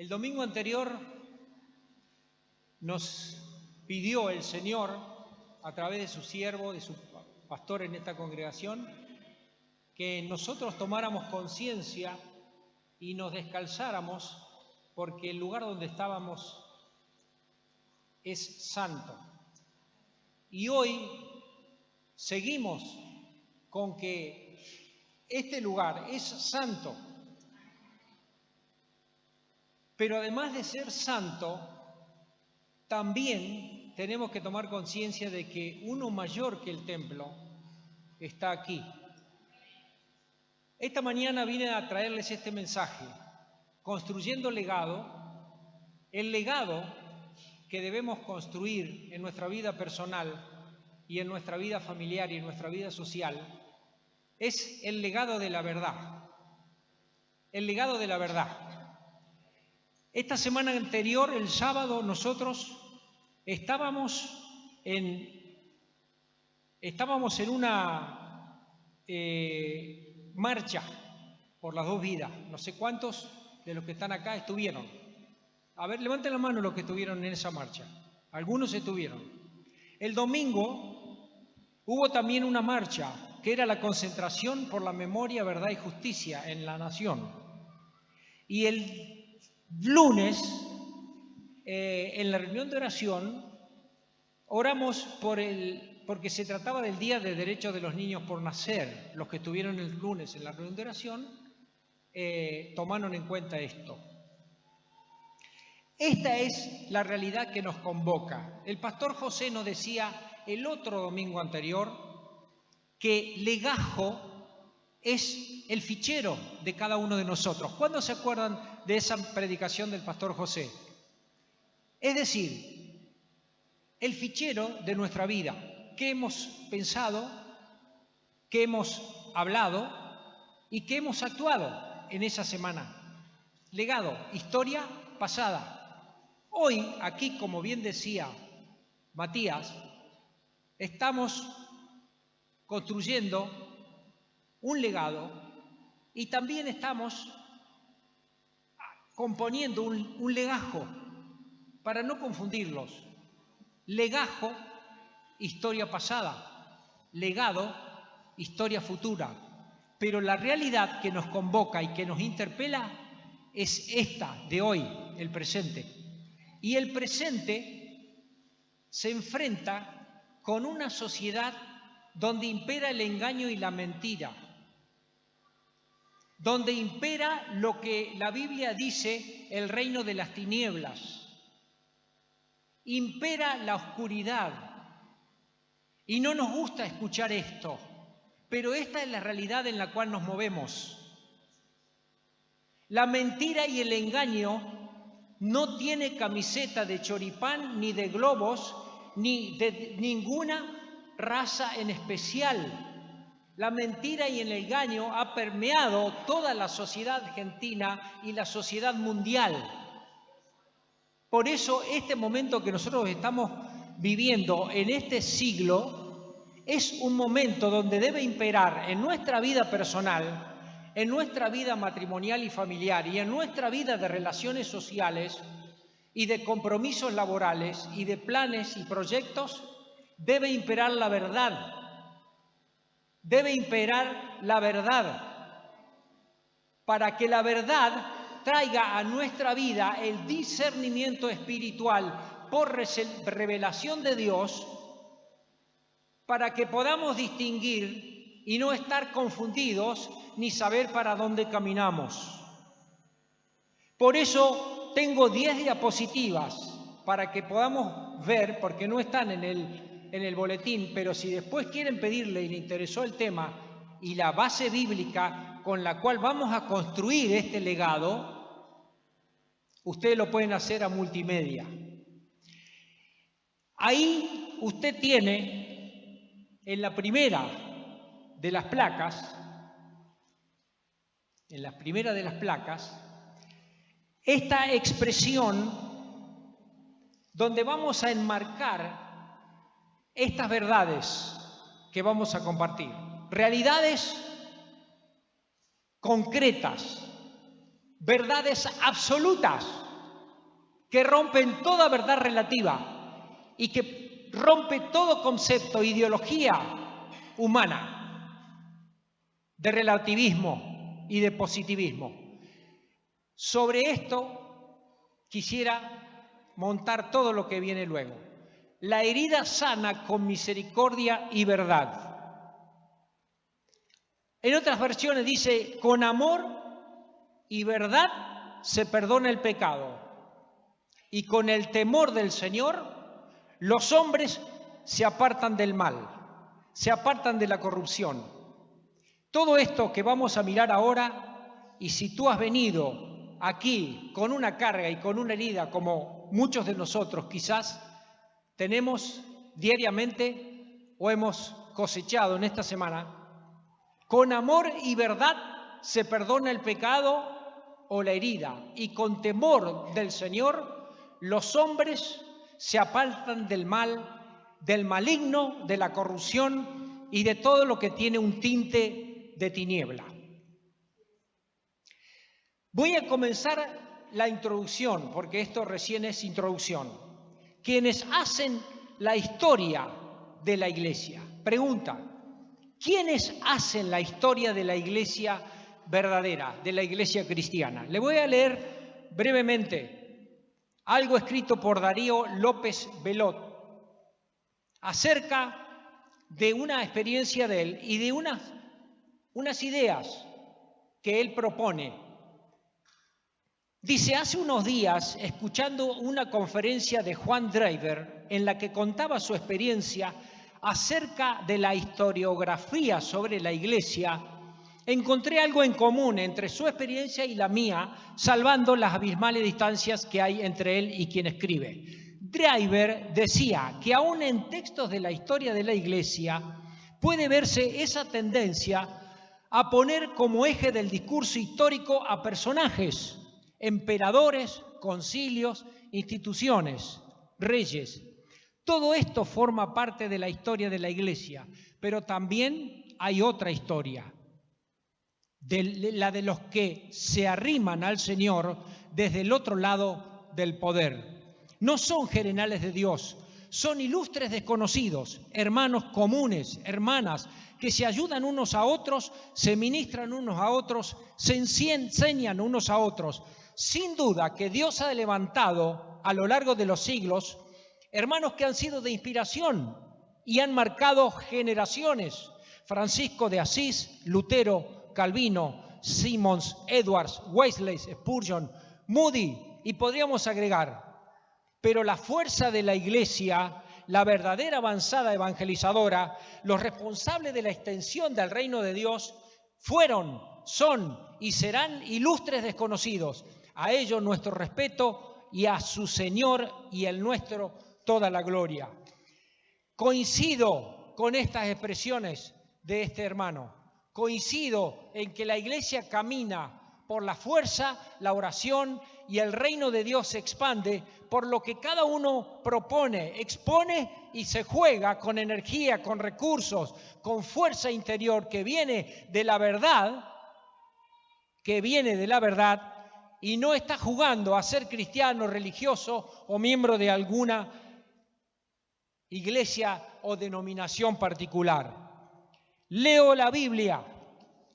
El domingo anterior nos pidió el Señor, a través de su siervo, de su pastor en esta congregación, que nosotros tomáramos conciencia y nos descalzáramos, porque el lugar donde estábamos es santo. Y hoy seguimos con que este lugar es santo. Pero además de ser santo, también tenemos que tomar conciencia de que uno mayor que el templo está aquí. Esta mañana vine a traerles este mensaje, construyendo legado, el legado que debemos construir en nuestra vida personal y en nuestra vida familiar y en nuestra vida social, es el legado de la verdad. El legado de la verdad. Esta semana anterior, el sábado, nosotros estábamos en una marcha por las dos vidas. No sé cuántos de los que están acá estuvieron. A ver, levanten la mano los que estuvieron en esa marcha. Algunos estuvieron. El domingo hubo también una marcha que era la concentración por la memoria, verdad y justicia en la nación. Y el lunes, en la reunión de oración, oramos porque se trataba del Día de Derechos de los Niños por Nacer. Los que estuvieron el lunes en la reunión de oración tomaron en cuenta esto. Esta es la realidad que nos convoca. El pastor José nos decía el otro domingo anterior que legajo es el fichero de cada uno de nosotros. ¿Cuándo se acuerdan de esa predicación del pastor José? Es decir, el fichero de nuestra vida. ¿Qué hemos pensado? ¿Qué hemos hablado? ¿Y qué hemos actuado en esa semana? Legado, historia pasada. Hoy, aquí, como bien decía Matías, estamos construyendo un legado y también estamos componiendo un legajo, para no confundirlos. Legajo, historia pasada. Legado, historia futura. Pero la realidad que nos convoca y que nos interpela es esta de hoy, el presente. Y el presente se enfrenta con una sociedad donde impera el engaño y la mentira, donde impera lo que la Biblia dice, el reino de las tinieblas. Impera la oscuridad. Y no nos gusta escuchar esto, pero esta es la realidad en la cual nos movemos. La mentira y el engaño no tiene camiseta de choripán, ni de globos, ni de ninguna raza en especial. La mentira y el engaño ha permeado toda la sociedad argentina y la sociedad mundial. Por eso este momento que nosotros estamos viviendo en este siglo es un momento donde debe imperar en nuestra vida personal, en nuestra vida matrimonial y familiar y en nuestra vida de relaciones sociales y de compromisos laborales y de planes y proyectos, debe imperar la verdad. Debe imperar la verdad, para que la verdad traiga a nuestra vida el discernimiento espiritual por revelación de Dios, para que podamos distinguir y no estar confundidos ni saber para dónde caminamos. Por eso tengo 10 diapositivas para que podamos ver, porque no están en el boletín, pero si después quieren pedirle y le interesó el tema y la base bíblica con la cual vamos a construir este legado, ustedes lo pueden hacer a multimedia. Ahí usted tiene en la primera de las placas, esta expresión donde vamos a enmarcar estas verdades que vamos a compartir, realidades concretas, verdades absolutas que rompen toda verdad relativa y que rompe todo concepto, ideología humana de relativismo y de positivismo. Sobre esto quisiera montar todo lo que viene luego. La herida sana con misericordia y verdad. En otras versiones dice, con amor y verdad se perdona el pecado. Y con el temor del Señor, los hombres se apartan del mal, se apartan de la corrupción. Todo esto que vamos a mirar ahora, y si tú has venido aquí con una carga y con una herida, como muchos de nosotros quizás tenemos diariamente o hemos cosechado en esta semana, con amor y verdad se perdona el pecado o la herida, y con temor del Señor, los hombres se apartan del mal, del maligno, de la corrupción y de todo lo que tiene un tinte de tiniebla. Voy a comenzar la introducción, porque esto recién es introducción. Quienes hacen la historia de la Iglesia. Pregunta, ¿quiénes hacen la historia de la Iglesia verdadera, de la Iglesia cristiana? Le voy a leer brevemente algo escrito por Darío López Belot acerca de una experiencia de él y de unas ideas que él propone. Dice, hace unos días, escuchando una conferencia de Juan Drever en la que contaba su experiencia acerca de la historiografía sobre la Iglesia, encontré algo en común entre su experiencia y la mía, salvando las abismales distancias que hay entre él y quien escribe. Drever decía que aún en textos de la historia de la Iglesia puede verse esa tendencia a poner como eje del discurso histórico a personajes, emperadores, concilios, instituciones, reyes. Todo esto forma parte de la historia de la Iglesia, pero también hay otra historia, la de los que se arriman al Señor desde el otro lado del poder. No son generales de Dios, son ilustres desconocidos, hermanos comunes, hermanas, que se ayudan unos a otros, se ministran unos a otros, se enseñan unos a otros. Sin duda que Dios ha levantado a lo largo de los siglos hermanos que han sido de inspiración y han marcado generaciones. Francisco de Asís, Lutero, Calvino, Simons, Edwards, Wesley, Spurgeon, Moody, y podríamos agregar. Pero la fuerza de la Iglesia, la verdadera avanzada evangelizadora, los responsables de la extensión del reino de Dios, fueron, son y serán ilustres desconocidos. A ellos nuestro respeto y a su Señor y el nuestro toda la gloria. Coincido con estas expresiones de este hermano. Coincido en que la Iglesia camina por la fuerza, la oración y el reino de Dios se expande por lo que cada uno propone, expone y se juega con energía, con recursos, con fuerza interior que viene de la verdad, y no está jugando a ser cristiano, religioso o miembro de alguna iglesia o denominación particular. Leo la Biblia,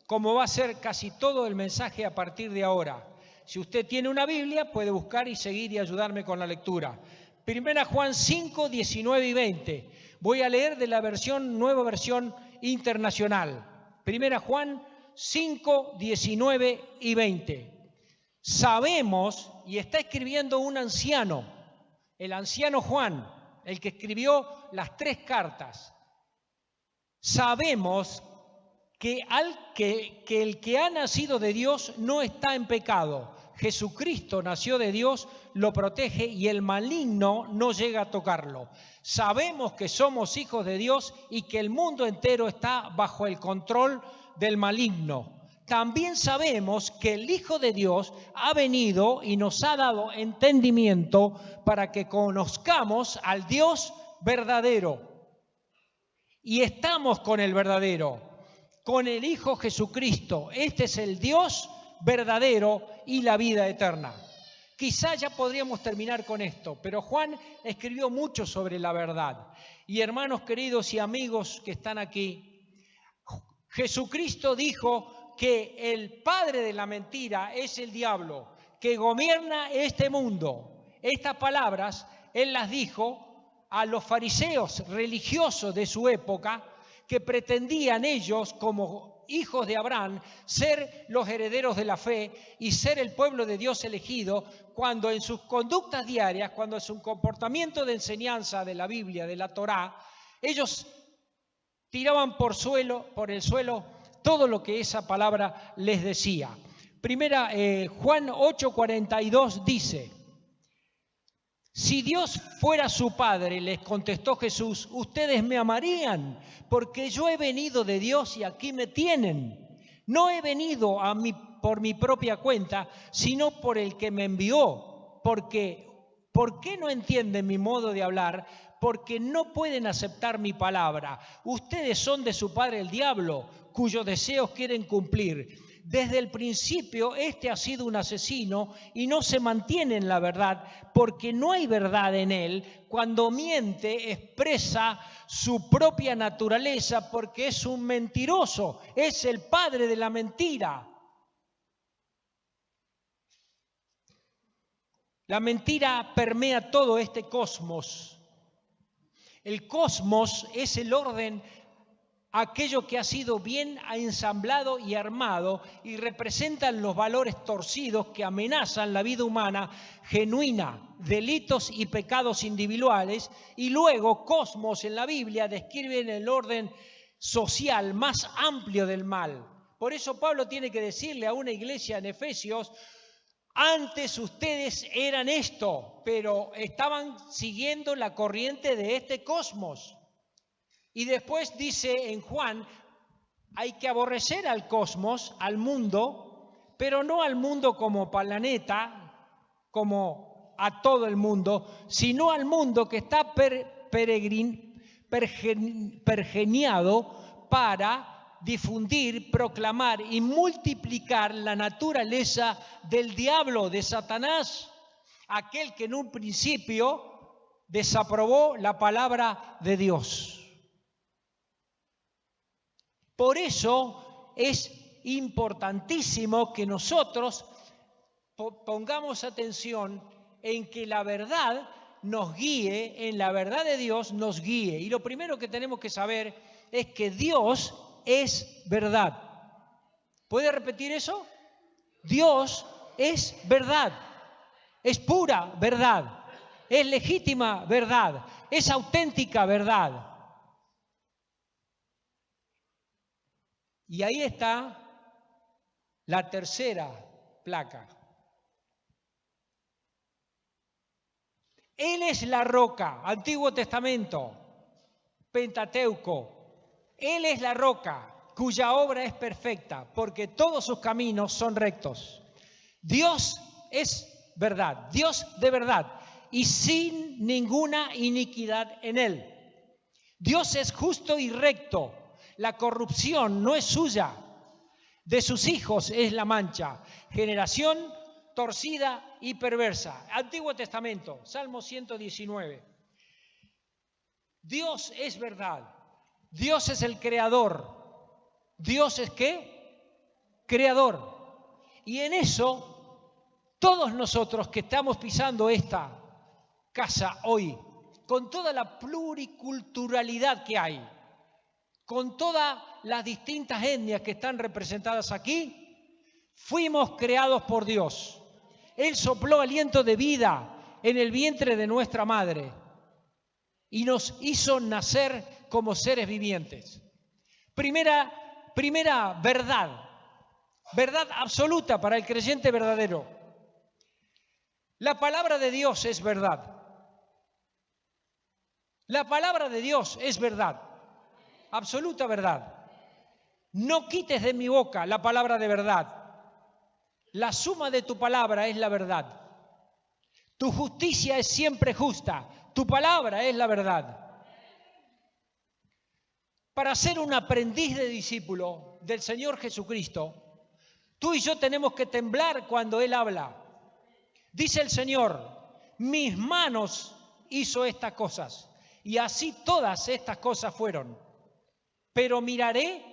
como va a ser casi todo el mensaje a partir de ahora. Si usted tiene una Biblia, puede buscar y seguir y ayudarme con la lectura. 1 Juan 5, 19 y 20. Voy a leer de la nueva versión internacional. 1 Juan 5, 19 y 20. Sabemos, y está escribiendo un anciano, el anciano Juan, el que escribió las 3 cartas. Sabemos que el que ha nacido de Dios no está en pecado. Jesucristo nació de Dios, lo protege y el maligno no llega a tocarlo. Sabemos que somos hijos de Dios y que el mundo entero está bajo el control del maligno. También sabemos que el Hijo de Dios ha venido y nos ha dado entendimiento para que conozcamos al Dios verdadero. Y estamos con el verdadero, con el Hijo Jesucristo. Este es el Dios verdadero y la vida eterna. Quizá ya podríamos terminar con esto, pero Juan escribió mucho sobre la verdad. Y hermanos queridos y amigos que están aquí, Jesucristo dijo que el padre de la mentira es el diablo, que gobierna este mundo. Estas palabras Él las dijo a los fariseos religiosos de su época, que pretendían ellos, como hijos de Abraham, ser los herederos de la fe y ser el pueblo de Dios elegido, cuando en sus conductas diarias, cuando en su comportamiento de enseñanza de la Biblia, de la Torá, ellos tiraban por el suelo todo lo que esa palabra les decía. Primera, Juan 8:42 dice: si Dios fuera su Padre, les contestó Jesús, ustedes me amarían, porque yo he venido de Dios y aquí me tienen. No he venido por mi propia cuenta, sino por el que me envió. ¿Por qué no entienden mi modo de hablar? Porque no pueden aceptar mi palabra. Ustedes son de su padre el diablo, cuyos deseos quieren cumplir. Desde el principio este ha sido un asesino y no se mantiene en la verdad, porque no hay verdad en él. Cuando miente expresa su propia naturaleza, porque es un mentiroso, es el padre de la mentira. La mentira permea todo este cosmos. El cosmos es el orden, aquello que ha sido bien ensamblado y armado, y representan los valores torcidos que amenazan la vida humana genuina, delitos y pecados individuales, y luego cosmos en la Biblia describen el orden social más amplio del mal. Por eso Pablo tiene que decirle a una iglesia en Efesios: antes ustedes eran esto, pero estaban siguiendo la corriente de este cosmos. Y después dice en Juan, hay que aborrecer al cosmos, al mundo, pero no al mundo como planeta, como a todo el mundo, sino al mundo que está pergeniado para difundir, proclamar y multiplicar la naturaleza del diablo, de Satanás, aquel que en un principio desaprobó la palabra de Dios. Por eso es importantísimo que nosotros pongamos atención en que la verdad nos guíe, en la verdad de Dios nos guíe. Y lo primero que tenemos que saber es que Dios es verdad. ¿Puede repetir eso? Dios es verdad, es pura verdad, es legítima verdad, es auténtica verdad. Y ahí está la tercera placa. Él es la roca, Antiguo Testamento, Pentateuco. Él es la roca cuya obra es perfecta, porque todos sus caminos son rectos. Dios es verdad, Dios de verdad, y sin ninguna iniquidad en él. Dios es justo y recto. La corrupción no es suya, de sus hijos es la mancha, generación torcida y perversa. Antiguo Testamento, Salmo 119. Dios es verdad, Dios es el creador. ¿Dios es qué? Creador. Y en eso, todos nosotros que estamos pisando esta casa hoy, con toda la pluriculturalidad que hay, con todas las distintas etnias que están representadas aquí, fuimos creados por Dios. Él sopló aliento de vida en el vientre de nuestra madre y nos hizo nacer como seres vivientes. Primera verdad, verdad absoluta para el creyente verdadero. La palabra de Dios es verdad. La palabra de Dios es verdad. Absoluta verdad. No quites de mi boca la palabra de verdad. La suma de tu palabra es la verdad. Tu justicia es siempre justa. Tu palabra es la verdad. Para ser un aprendiz de discípulo del Señor Jesucristo, tú y yo tenemos que temblar cuando Él habla. Dice el Señor, mis manos hizo estas cosas, y así todas estas cosas fueron. Pero miraré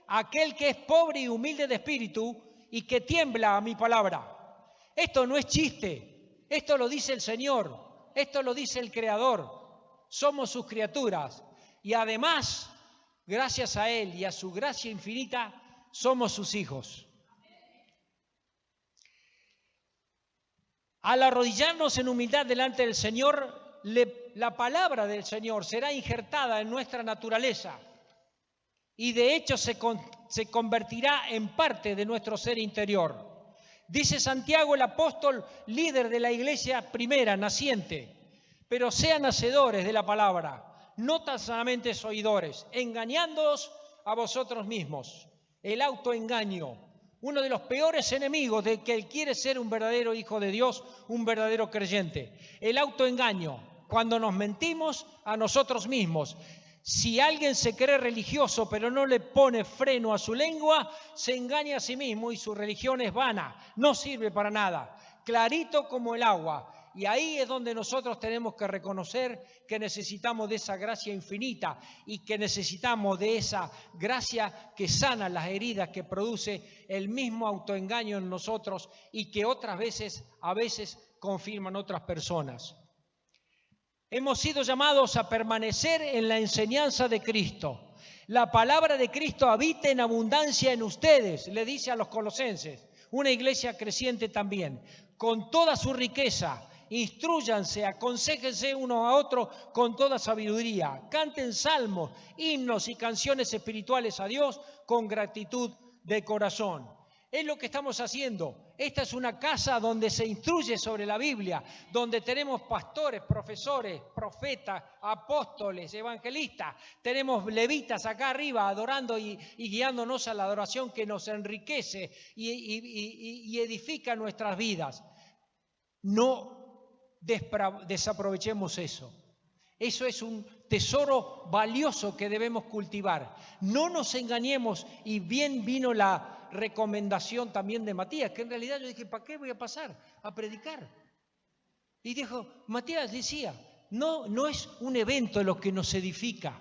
a aquel que es pobre y humilde de espíritu y que tiembla a mi palabra. Esto no es chiste, esto lo dice el Señor, esto lo dice el Creador. Somos sus criaturas y además, gracias a Él y a su gracia infinita, somos sus hijos. Al arrodillarnos en humildad delante del Señor, la palabra del Señor será injertada en nuestra naturaleza y de hecho se convertirá en parte de nuestro ser interior. Dice Santiago, el apóstol líder de la iglesia primera, naciente, pero sean hacedores de la palabra, no tan solamente oidores, engañándoos a vosotros mismos. El autoengaño, uno de los peores enemigos de que él quiere ser un verdadero hijo de Dios, un verdadero creyente. El autoengaño, cuando nos mentimos a nosotros mismos. Si alguien se cree religioso pero no le pone freno a su lengua, se engaña a sí mismo y su religión es vana, no sirve para nada, clarito como el agua. Y ahí es donde nosotros tenemos que reconocer que necesitamos de esa gracia infinita y que necesitamos de esa gracia que sana las heridas que produce el mismo autoengaño en nosotros y que otras veces, a veces, confirman otras personas. Hemos sido llamados a permanecer en la enseñanza de Cristo. La palabra de Cristo habita en abundancia en ustedes, le dice a los colosenses, una iglesia creciente también, con toda su riqueza. Instrúyanse, aconséjense unos a otros con toda sabiduría, canten salmos, himnos y canciones espirituales a Dios con gratitud de corazón. Es lo que estamos haciendo. Esta es una casa donde se instruye sobre la Biblia, donde tenemos pastores, profesores, profetas, apóstoles, evangelistas, tenemos levitas acá arriba adorando y guiándonos a la adoración que nos enriquece y edifica nuestras vidas. No desaprovechemos eso. Eso es un tesoro valioso que debemos cultivar. No nos engañemos, y bien vino la recomendación también de Matías, que en realidad yo dije, ¿para qué voy a pasar a predicar? Y dijo, Matías decía, no es un evento lo que nos edifica.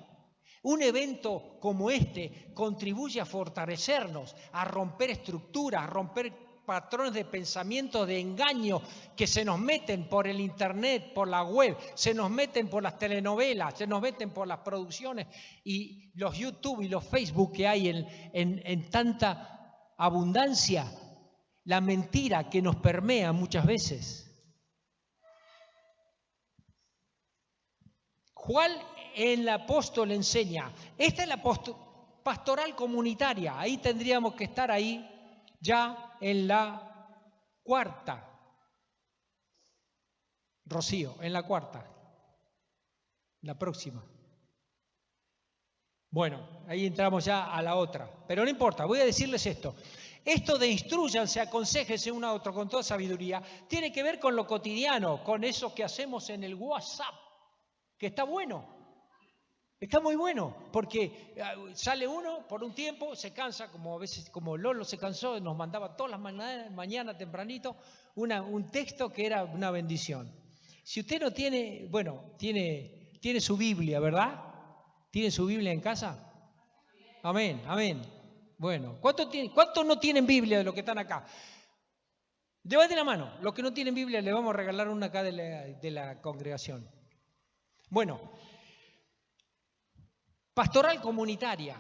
Un evento como este contribuye a fortalecernos, a romper estructuras, a romper patrones de pensamiento de engaño que se nos meten por el internet, por la web, se nos meten por las telenovelas, se nos meten por las producciones y los YouTube y los Facebook que hay en tanta abundancia, la mentira que nos permea muchas veces. Juan el apóstol enseña, esta es la pastoral comunitaria, ahí tendríamos que estar ahí ya en la cuarta, Rocío, en la cuarta, la próxima. Bueno, ahí entramos ya a la otra, pero no importa, voy a decirles esto. Esto de instrúyanse, aconséjense uno a otro con toda sabiduría, tiene que ver con lo cotidiano, con eso que hacemos en el WhatsApp, que está bueno. Está muy bueno, porque sale uno por un tiempo, se cansa, como a veces, como Lolo se cansó, nos mandaba todas las mañanas tempranito un texto que era una bendición. Si usted no tiene, bueno, tiene su Biblia, ¿verdad? ¿Tiene su Biblia en casa? Amén, amén. Bueno, ¿cuántos no tienen Biblia de los que están acá? Levanten la mano, los que no tienen Biblia le vamos a regalar una acá de la congregación. Bueno, pastoral comunitaria.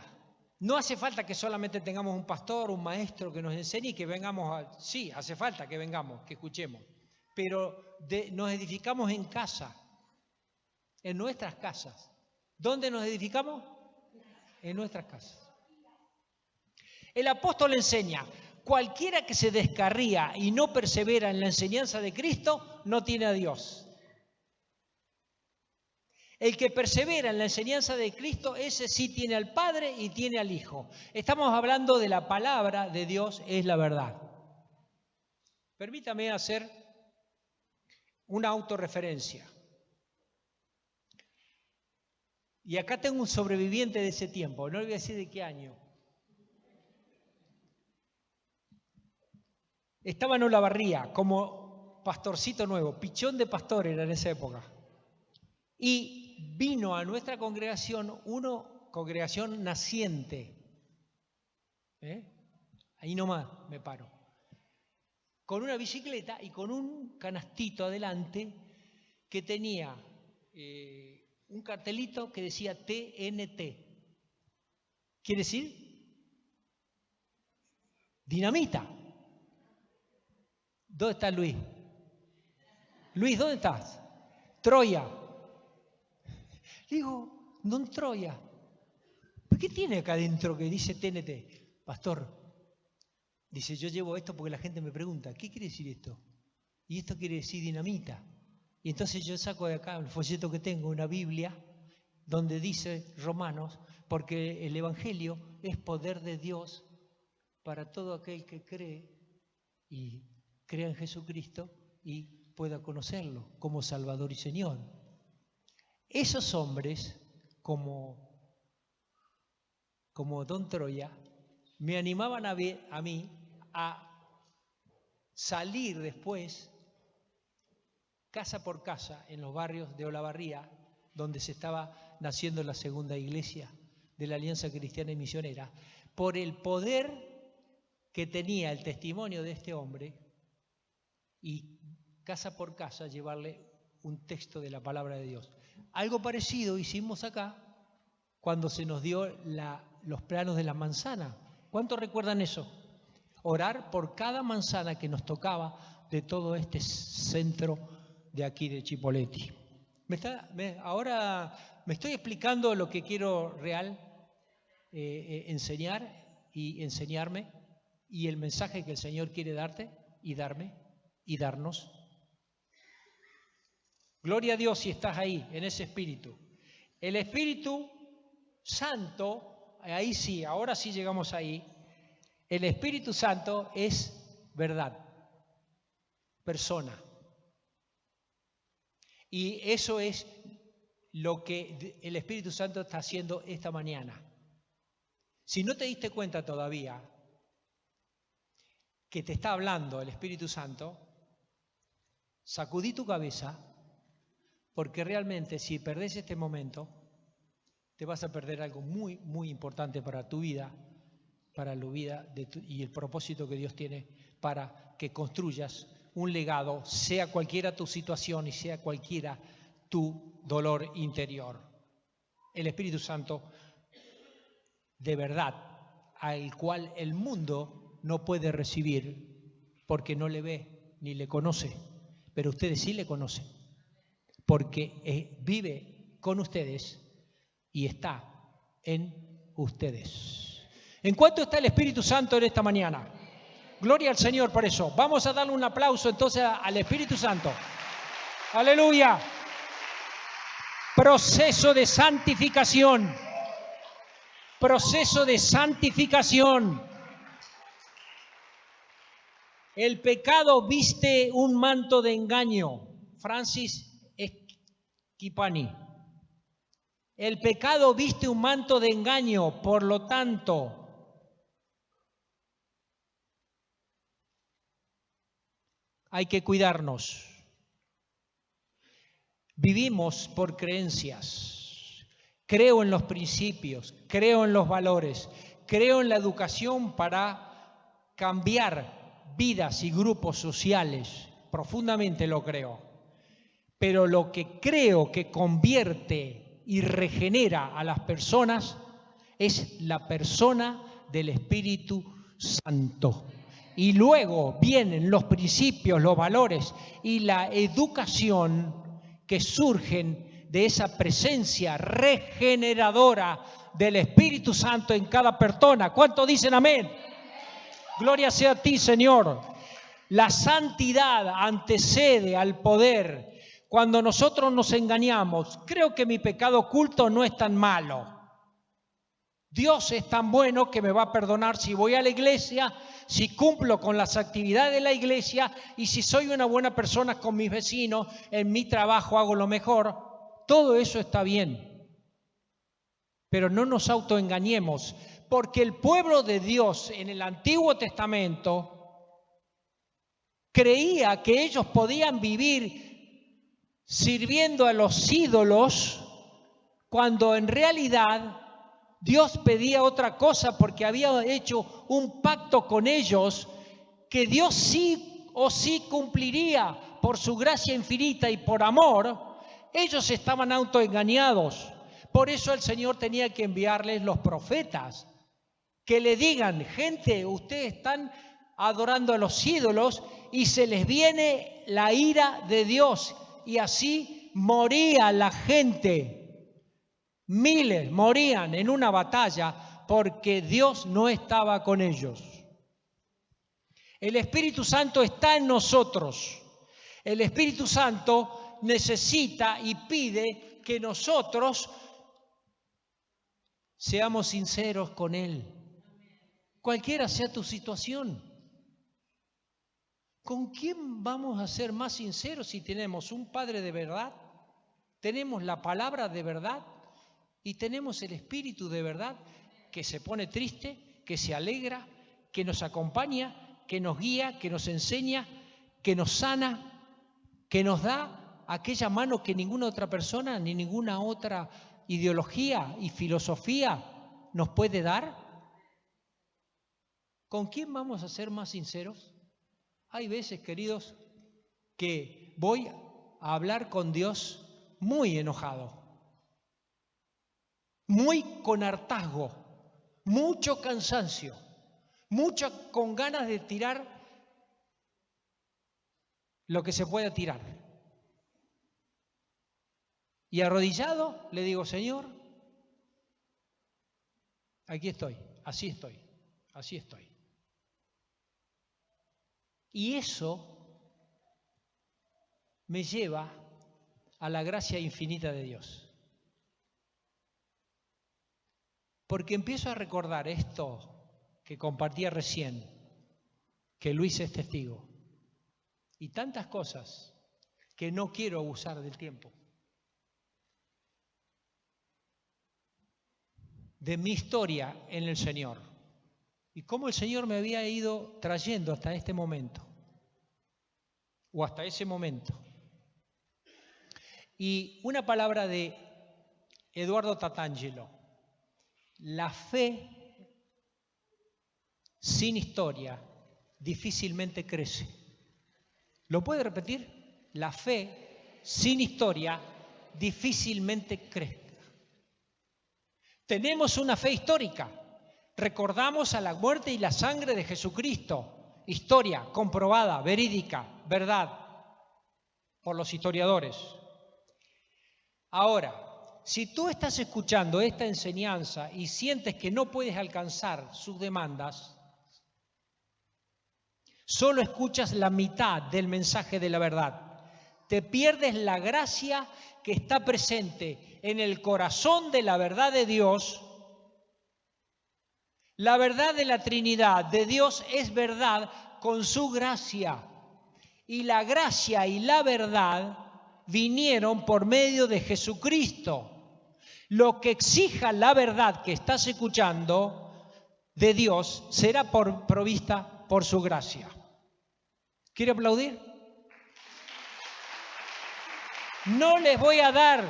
No hace falta que solamente tengamos un pastor, un maestro que nos enseñe y que vengamos sí, hace falta que vengamos, que escuchemos. Pero nos edificamos en casa, en nuestras casas. ¿Dónde nos edificamos? En nuestras casas. El apóstol enseña, cualquiera que se descarría y no persevera en la enseñanza de Cristo, no tiene a Dios. El que persevera en la enseñanza de Cristo, ese sí tiene al Padre y tiene al Hijo. Estamos hablando de la palabra de Dios, es la verdad. Permítame hacer una autorreferencia. Y acá tengo un sobreviviente de ese tiempo, no le voy a decir de qué año. Estaba en Olavarría como pastorcito nuevo, pichón de pastor era en esa época. Y vino a nuestra congregación, congregación naciente. Ahí nomás me paro. Con una bicicleta y con un canastito adelante que tenía un cartelito que decía TNT. ¿Quiere decir? Dinamita. ¿Dónde está Luis? Luis, ¿dónde estás? Troya. Digo, no en Troya. ¿Por qué tiene acá adentro que dice TNT? Pastor, dice, yo llevo esto porque la gente me pregunta, ¿qué quiere decir esto? Y esto quiere decir dinamita. Y entonces yo saco de acá el folleto que tengo, una Biblia, donde dice Romanos, porque el Evangelio es poder de Dios para todo aquel que cree y crea en Jesucristo y pueda conocerlo como Salvador y Señor. Esos hombres, como Don Troya, me animaban a mí a salir después, casa por casa, en los barrios de Olavarría, donde se estaba naciendo la segunda iglesia de la Alianza Cristiana y Misionera, por el poder que tenía el testimonio de este hombre, y casa por casa llevarle un texto de la palabra de Dios. Algo parecido hicimos acá cuando se nos dio los planos de la manzana. ¿Cuántos recuerdan eso? Orar por cada manzana que nos tocaba de todo este centro de aquí de Chipoleti. Ahora me estoy explicando lo que quiero enseñar y enseñarme, y el mensaje que el Señor quiere darte y darme y darnos. Gloria a Dios si estás ahí, en ese espíritu. El Espíritu Santo, ahí sí, ahora sí llegamos ahí. El Espíritu Santo es verdad, persona. Y eso es lo que el Espíritu Santo está haciendo esta mañana. Si no te diste cuenta todavía que te está hablando el Espíritu Santo, sacudí tu cabeza, porque realmente si perdés este momento, te vas a perder algo muy, muy importante para tu vida, para la vida y el propósito que Dios tiene para que construyas un legado, sea cualquiera tu situación y sea cualquiera tu dolor interior. El Espíritu Santo, de verdad, al cual el mundo no puede recibir porque no le ve ni le conoce, pero ustedes sí le conocen, porque vive con ustedes y está en ustedes. ¿En cuánto está el Espíritu Santo en esta mañana? Gloria al Señor por eso. Vamos a darle un aplauso entonces al Espíritu Santo. Aleluya. Proceso de santificación. Proceso de santificación. El pecado viste un manto de engaño. Francis Esquipani. El pecado viste un manto de engaño, por lo tanto, hay que cuidarnos. Vivimos por creencias. Creo en los principios, creo en los valores, creo en la educación para cambiar vidas y grupos sociales. Profundamente lo creo. Pero lo que creo que convierte y regenera a las personas es la persona del Espíritu Santo. Y luego vienen los principios, los valores y la educación que surgen de esa presencia regeneradora del Espíritu Santo en cada persona. ¿Cuántos dicen amén? Gloria sea a ti, Señor. La santidad antecede al poder. Cuando nosotros nos engañamos, creo que mi pecado oculto no es tan malo. Dios es tan bueno que me va a perdonar si voy a la iglesia, si cumplo con las actividades de la iglesia y si soy una buena persona con mis vecinos, en mi trabajo hago lo mejor. Todo eso está bien. Pero no nos autoengañemos, porque el pueblo de Dios en el Antiguo Testamento creía que ellos podían vivir sirviendo a los ídolos, cuando en realidad Dios pedía otra cosa, porque había hecho un pacto con ellos que Dios sí o sí cumpliría por su gracia infinita y por amor. Ellos estaban autoengañados. Por eso el Señor tenía que enviarles los profetas, que le digan: gente, ustedes están adorando a los ídolos y se les viene la ira de Dios. Y así moría la gente. Miles morían en una batalla porque Dios no estaba con ellos. El Espíritu Santo está en nosotros. El Espíritu Santo necesita y pide que nosotros seamos sinceros con Él. Cualquiera sea tu situación. ¿Con quién vamos a ser más sinceros si tenemos un Padre de verdad, tenemos la palabra de verdad y tenemos el Espíritu de verdad, que se pone triste, que se alegra, que nos acompaña, que nos guía, que nos enseña, que nos sana, que nos da aquella mano que ninguna otra persona ni ninguna otra ideología y filosofía nos puede dar? ¿Con quién vamos a ser más sinceros? Hay veces, queridos, que voy a hablar con Dios muy enojado, muy con hartazgo, mucho cansancio, mucho con ganas de tirar lo que se pueda tirar. Y arrodillado le digo: Señor, aquí estoy, así estoy, así estoy. Y eso me lleva a la gracia infinita de Dios. Porque empiezo a recordar esto que compartía recién, que Luis es testigo, y tantas cosas que no quiero abusar del tiempo, de mi historia en el Señor y cómo el Señor me había ido trayendo hasta este momento o hasta ese momento. Y una palabra de Eduardo Tatangelo: la fe sin historia difícilmente crece. ¿Lo puede repetir? La fe sin historia difícilmente crece. Tenemos una fe histórica. Recordamos a la muerte y la sangre de Jesucristo. Historia comprobada, verídica, verdad, por los historiadores. Ahora, si tú estás escuchando esta enseñanza y sientes que no puedes alcanzar sus demandas, solo escuchas la mitad del mensaje de la verdad. Te pierdes la gracia que está presente en el corazón de la verdad de Dios. La verdad de la Trinidad de Dios es verdad con su gracia. Y la gracia y la verdad vinieron por medio de Jesucristo. Lo que exija la verdad que estás escuchando de Dios será provista por su gracia. ¿Quiere aplaudir? No les voy a dar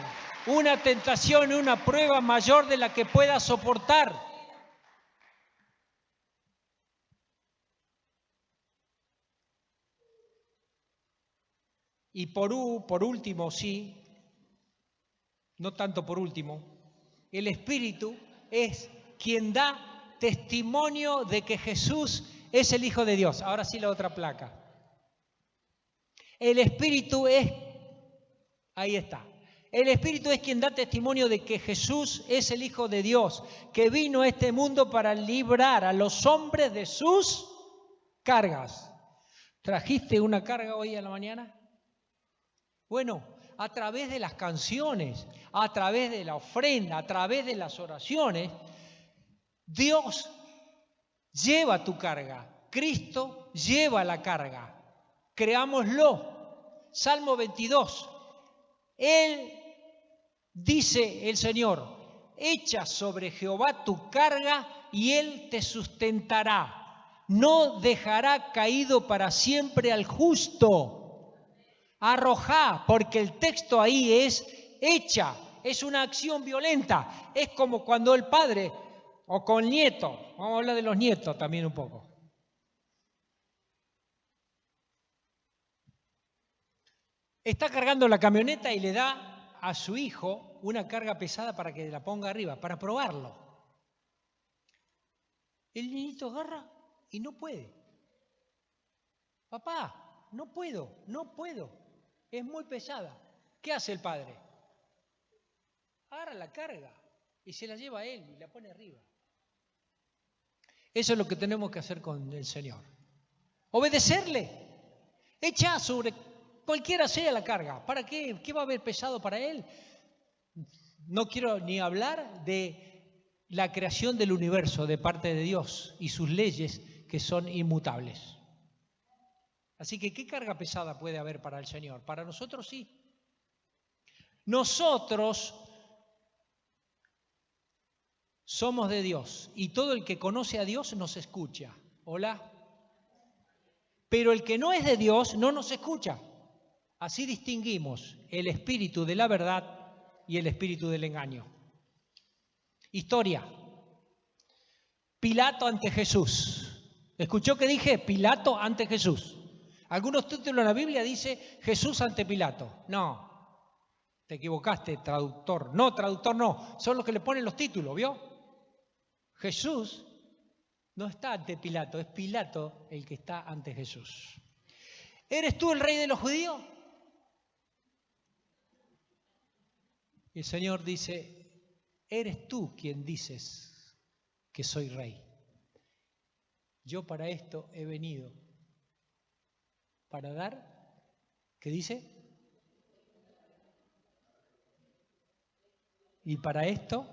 una tentación, una prueba mayor de la que pueda soportar. Y por último, sí, no tanto por último, el Espíritu es quien da testimonio de que Jesús es el Hijo de Dios. Ahora sí la otra placa. El Espíritu es, ahí está. El Espíritu es quien da testimonio de que Jesús es el Hijo de Dios, que vino a este mundo para librar a los hombres de sus cargas. ¿Trajiste una carga hoy a la mañana? Bueno, a través de las canciones, a través de la ofrenda, a través de las oraciones, Dios lleva tu carga. Cristo lleva la carga. Creámoslo. Salmo 22. Él dice el Señor: echa sobre Jehová tu carga y Él te sustentará. no dejará caído para siempre al justo. Arrojá, porque el texto ahí es hecha, es una acción violenta. Es como cuando el padre, o con el nieto, vamos a hablar de los nietos también un poco. Está cargando la camioneta y le da a su hijo una carga pesada para que la ponga arriba, para probarlo. El niñito agarra y no puede. Papá, no puedo, es muy pesada. ¿Qué hace el padre? Agarra la carga y se la lleva a él y la pone arriba. Eso es lo que tenemos que hacer con el Señor. Obedecerle. Echa sobre cualquiera sea la carga. ¿Para qué? ¿Qué va a haber pesado para él? No quiero ni hablar de la creación del universo de parte de Dios y sus leyes que son inmutables. Así que, ¿qué carga pesada puede haber para el Señor? Para nosotros sí. Nosotros somos de Dios y todo el que conoce a Dios nos escucha. ¿Hola? Pero el que no es de Dios no nos escucha. Así distinguimos el espíritu de la verdad y el espíritu del engaño. Historia. Pilato ante Jesús. ¿Escuchó que dije? Pilato ante Jesús. Algunos títulos en la Biblia dice Jesús ante Pilato. No, te equivocaste, traductor. No, traductor no. Son los que le ponen los títulos, ¿vio? Jesús no está ante Pilato, es Pilato el que está ante Jesús. ¿Eres tú el rey de los judíos? Y el Señor dice, eres tú quien dices que soy rey. Yo para esto he venido. Para dar, ¿qué dice? Y para esto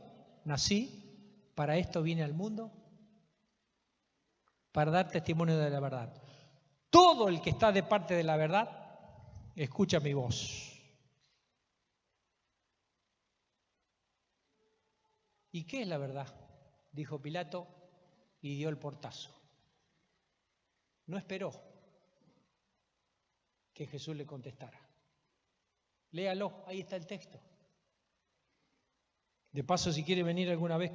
nací, para esto vine al mundo, para dar testimonio de la verdad. Todo el que está de parte de la verdad, escucha mi voz. ¿Y qué es la verdad? Dijo Pilato y dio el portazo. No esperó que Jesús le contestara. Léalo, ahí está el texto. De paso, si quiere venir alguna vez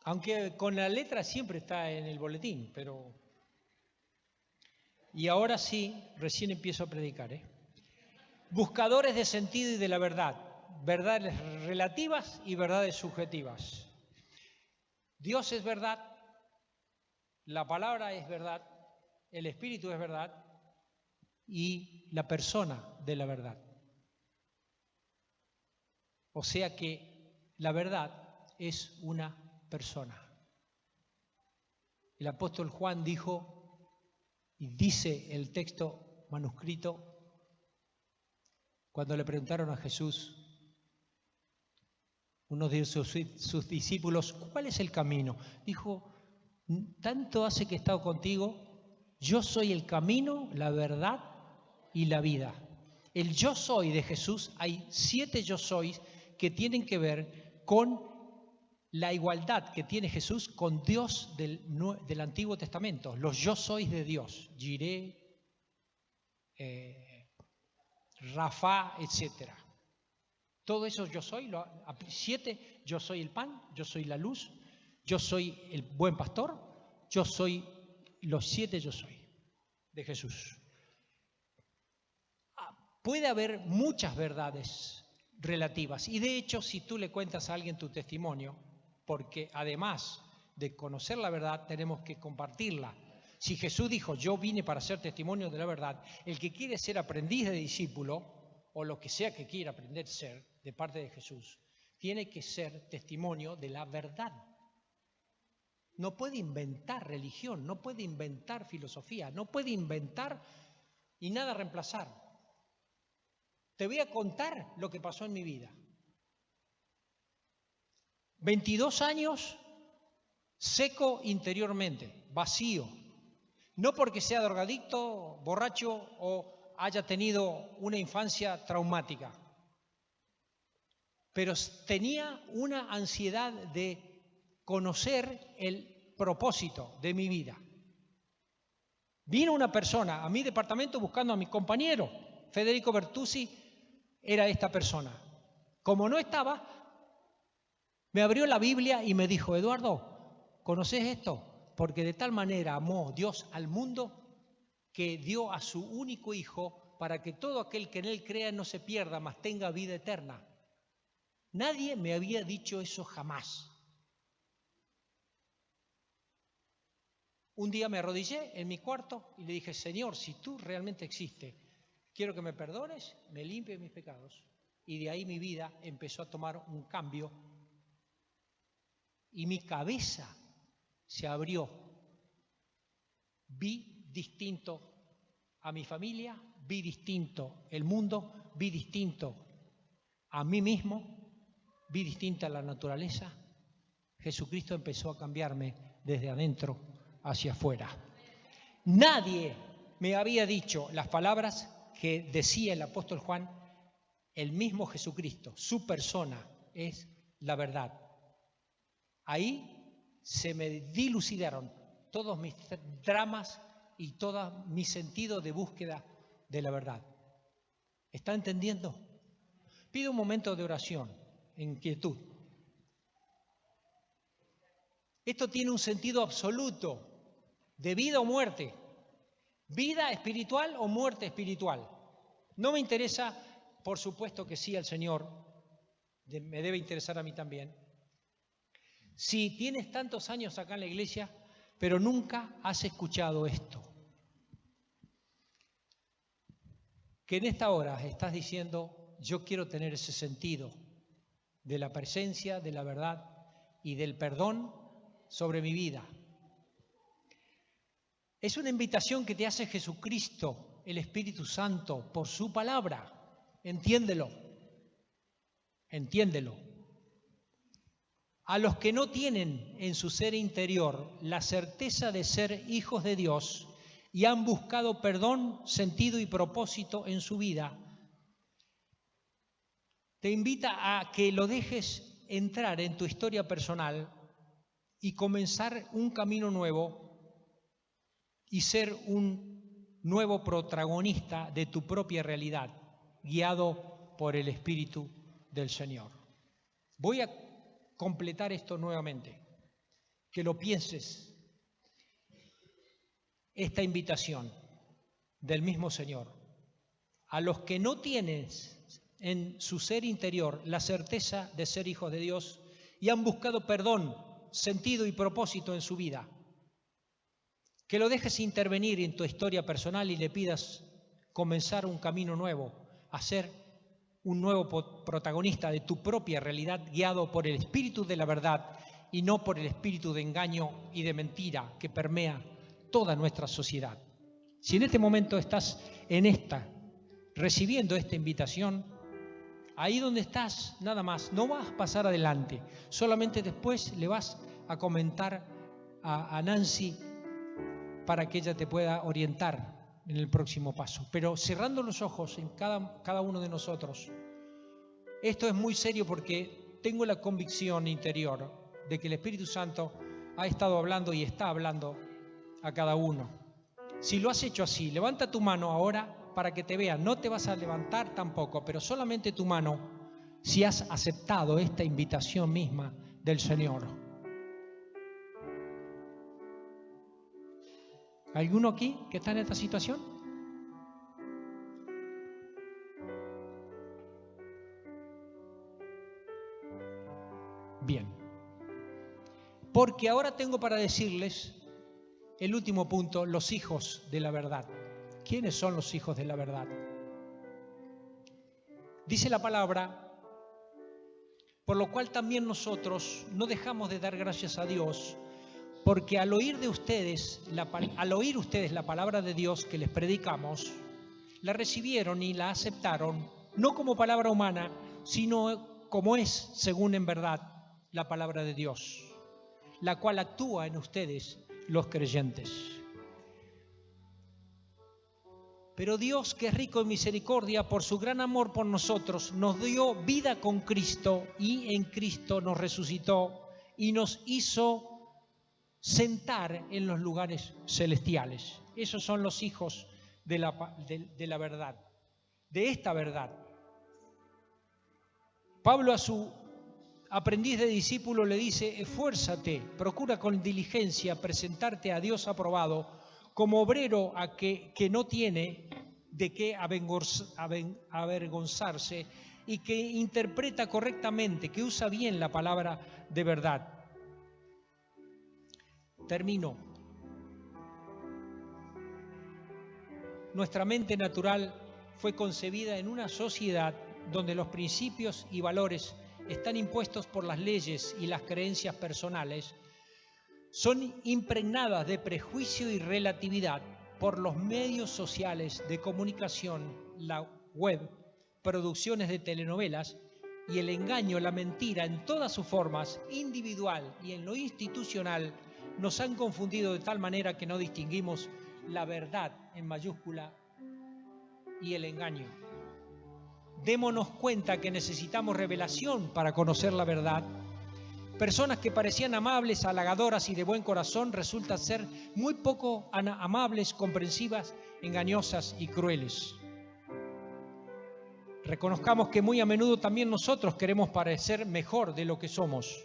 aunque con la letra siempre está en el boletín, pero... Y ahora sí, recién empiezo a predicar. Buscadores de sentido y de la verdad. Verdades relativas y verdades subjetivas. Dios es verdad, la palabra es verdad, el Espíritu es verdad y la persona de la verdad. O sea que la verdad es una persona. El apóstol Juan dijo, y dice el texto manuscrito, cuando le preguntaron a Jesús, uno de sus discípulos, ¿cuál es el camino? Dijo, tanto hace que he estado contigo, yo soy el camino, la verdad y la vida. El yo soy de Jesús, hay 7 yo sois que tienen que ver con la igualdad que tiene Jesús con Dios del Antiguo Testamento. Los yo sois de Dios, Jireh, Rafa, etcétera. Todo eso yo soy, 7, yo soy el pan, yo soy la luz, yo soy el buen pastor, yo soy los 7 yo soy de Jesús. Puede haber muchas verdades relativas y de hecho si tú le cuentas a alguien tu testimonio, porque además de conocer la verdad tenemos que compartirla. Si Jesús dijo yo vine para ser testimonio de la verdad, el que quiere ser aprendiz de discípulo o lo que sea que quiera aprender a ser de parte de Jesús, tiene que ser testimonio de la verdad. No puede inventar religión, no puede inventar filosofía, no puede inventar y nada reemplazar. Te voy a contar lo que pasó en mi vida. 22 años seco interiormente, vacío. No porque sea drogadicto, borracho o haya tenido una infancia traumática. Pero tenía una ansiedad de conocer el propósito de mi vida. Vino una persona a mi departamento buscando a mi compañero, Federico Bertuzzi, era esta persona. Como no estaba, me abrió la Biblia y me dijo, Eduardo, ¿conoces esto? Porque de tal manera amó Dios al mundo que dio a su único Hijo para que todo aquel que en Él crea no se pierda, mas tenga vida eterna. Nadie me había dicho eso jamás. Un día me arrodillé en mi cuarto y le dije, Señor, si tú realmente existes, quiero que me perdones, me limpies mis pecados. Y de ahí mi vida empezó a tomar un cambio y mi cabeza se abrió. Vi distinto a mi familia, vi distinto el mundo, vi distinto a mí mismo, vi distinta la naturaleza. Jesucristo empezó a cambiarme desde adentro hacia afuera. Nadie me había dicho las palabras que decía el apóstol Juan. El mismo Jesucristo, su persona es la verdad. Ahí se me dilucidaron todos mis dramas y todo mi sentido de búsqueda de la verdad. ¿Está entendiendo? Pido un momento de oración, en quietud. Esto tiene un sentido absoluto de vida o muerte, vida espiritual o muerte espiritual. No me interesa, por supuesto que sí al Señor, me debe interesar a mí también. Si tienes tantos años acá en la iglesia, pero nunca has escuchado esto, que en esta hora estás diciendo, yo quiero tener ese sentido de la presencia, de la verdad y del perdón sobre mi vida. Es una invitación que te hace Jesucristo, el Espíritu Santo, por su palabra. Entiéndelo. Entiéndelo. A los que no tienen en su ser interior la certeza de ser hijos de Dios y han buscado perdón, sentido y propósito en su vida, te invita a que lo dejes entrar en tu historia personal y comenzar un camino nuevo y ser un nuevo protagonista de tu propia realidad, guiado por el Espíritu del Señor. Voy a completar esto nuevamente, que lo pienses, esta invitación del mismo Señor. A los que no tienen en su ser interior la certeza de ser hijos de Dios y han buscado perdón, sentido y propósito en su vida, que lo dejes intervenir en tu historia personal y le pidas comenzar un camino nuevo, a ser un nuevo protagonista de tu propia realidad, guiado por el espíritu de la verdad y no por el espíritu de engaño y de mentira que permea toda nuestra sociedad. Si en este momento estás recibiendo esta invitación, ahí donde estás, nada más, no vas a pasar adelante, solamente después le vas a comentar a Nancy para que ella te pueda orientar en el próximo paso. Pero cerrando los ojos en cada uno de nosotros, esto es muy serio porque tengo la convicción interior de que el Espíritu Santo ha estado hablando y está hablando a cada uno. Si lo has hecho así, levanta tu mano ahora para que te vean. No te vas a levantar tampoco, pero solamente tu mano si has aceptado esta invitación misma del Señor. ¿Alguno aquí que está en esta situación? Bien. Porque ahora tengo para decirles el último punto, los hijos de la verdad. ¿Quiénes son los hijos de la verdad? Dice la palabra, por lo cual también nosotros no dejamos de dar gracias a Dios, porque al oír ustedes la palabra de Dios que les predicamos, la recibieron y la aceptaron, no como palabra humana, sino como es, según en verdad, la palabra de Dios, la cual actúa en ustedes, los creyentes. Pero Dios, que es rico en misericordia, por su gran amor por nosotros, nos dio vida con Cristo y en Cristo nos resucitó y nos hizo sentar en los lugares celestiales. Esos son los hijos de la verdad, de esta verdad. Pablo a su aprendiz de discípulo le dice: esfuérzate, procura con diligencia presentarte a Dios aprobado, como obrero que no tiene de qué avergonzarse y que interpreta correctamente, que usa bien la palabra de verdad. Termino. Nuestra mente natural fue concebida en una sociedad donde los principios y valores están impuestos por las leyes y las creencias personales, son impregnadas de prejuicio y relatividad por los medios sociales de comunicación, la web, producciones de telenovelas y el engaño, la mentira en todas sus formas, individual y en lo institucional, nos han confundido de tal manera que no distinguimos la verdad en mayúscula y el engaño. Démonos cuenta que necesitamos revelación para conocer la verdad. Personas que parecían amables, halagadoras y de buen corazón resultan ser muy poco amables, comprensivas, engañosas y crueles. Reconozcamos que muy a menudo también nosotros queremos parecer mejor de lo que somos.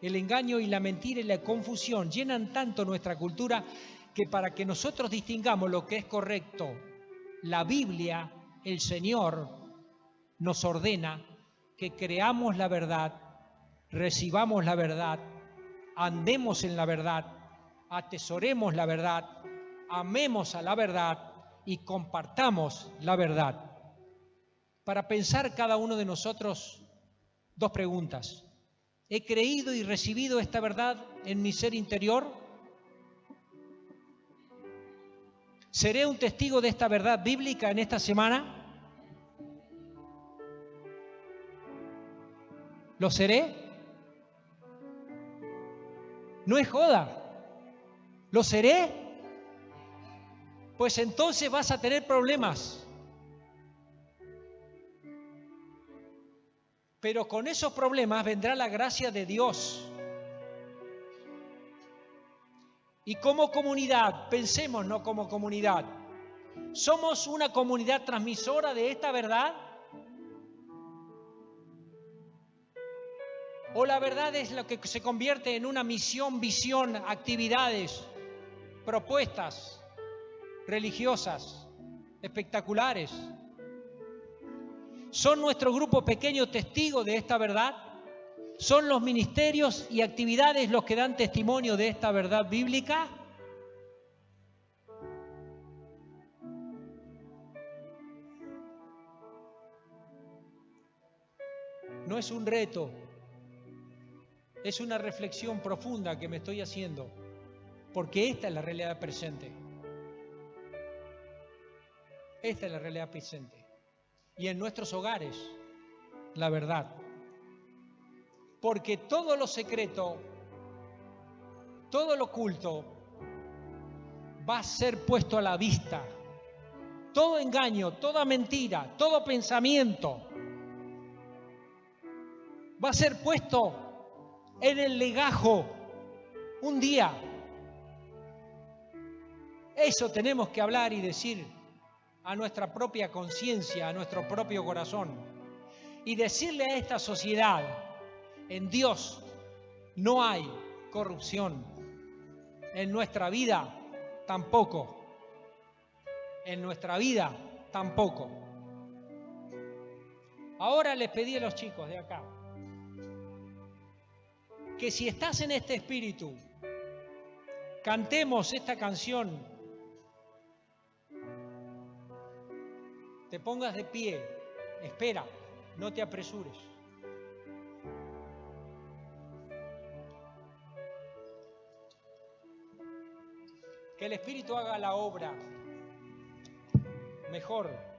El engaño y la mentira y la confusión llenan tanto nuestra cultura que para que nosotros distingamos lo que es correcto, la Biblia, el Señor, nos ordena que creamos la verdad, recibamos la verdad, andemos en la verdad, atesoremos la verdad, amemos a la verdad y compartamos la verdad. Para pensar cada uno de nosotros, dos preguntas. ¿He creído y recibido esta verdad en mi ser interior? ¿Seré un testigo de esta verdad bíblica en esta semana? ¿Lo seré? No es joda. ¿Lo seré? Pues entonces vas a tener problemas. Pero con esos problemas vendrá la gracia de Dios. Y como comunidad, pensemos, no como comunidad, ¿somos una comunidad transmisora de esta verdad? ¿O la verdad es lo que se convierte en una misión, visión, actividades, propuestas religiosas, espectaculares? ¿Son nuestro grupo pequeño testigo de esta verdad? ¿Son los ministerios y actividades los que dan testimonio de esta verdad bíblica? No es un reto, es una reflexión profunda que me estoy haciendo, porque esta es la realidad presente. Esta es la realidad presente. Y en nuestros hogares, la verdad. Porque todo lo secreto, todo lo oculto, va a ser puesto a la vista. Todo engaño, toda mentira, todo pensamiento va a ser puesto en el legajo un día. Eso tenemos que hablar y decir a nuestra propia conciencia, a nuestro propio corazón, y decirle a esta sociedad: en Dios no hay corrupción, en nuestra vida tampoco, en nuestra vida tampoco. Ahora les pedí a los chicos de acá que si estás en este espíritu, cantemos esta canción, te pongas de pie, espera, no te apresures. Que el Espíritu haga la obra mejor.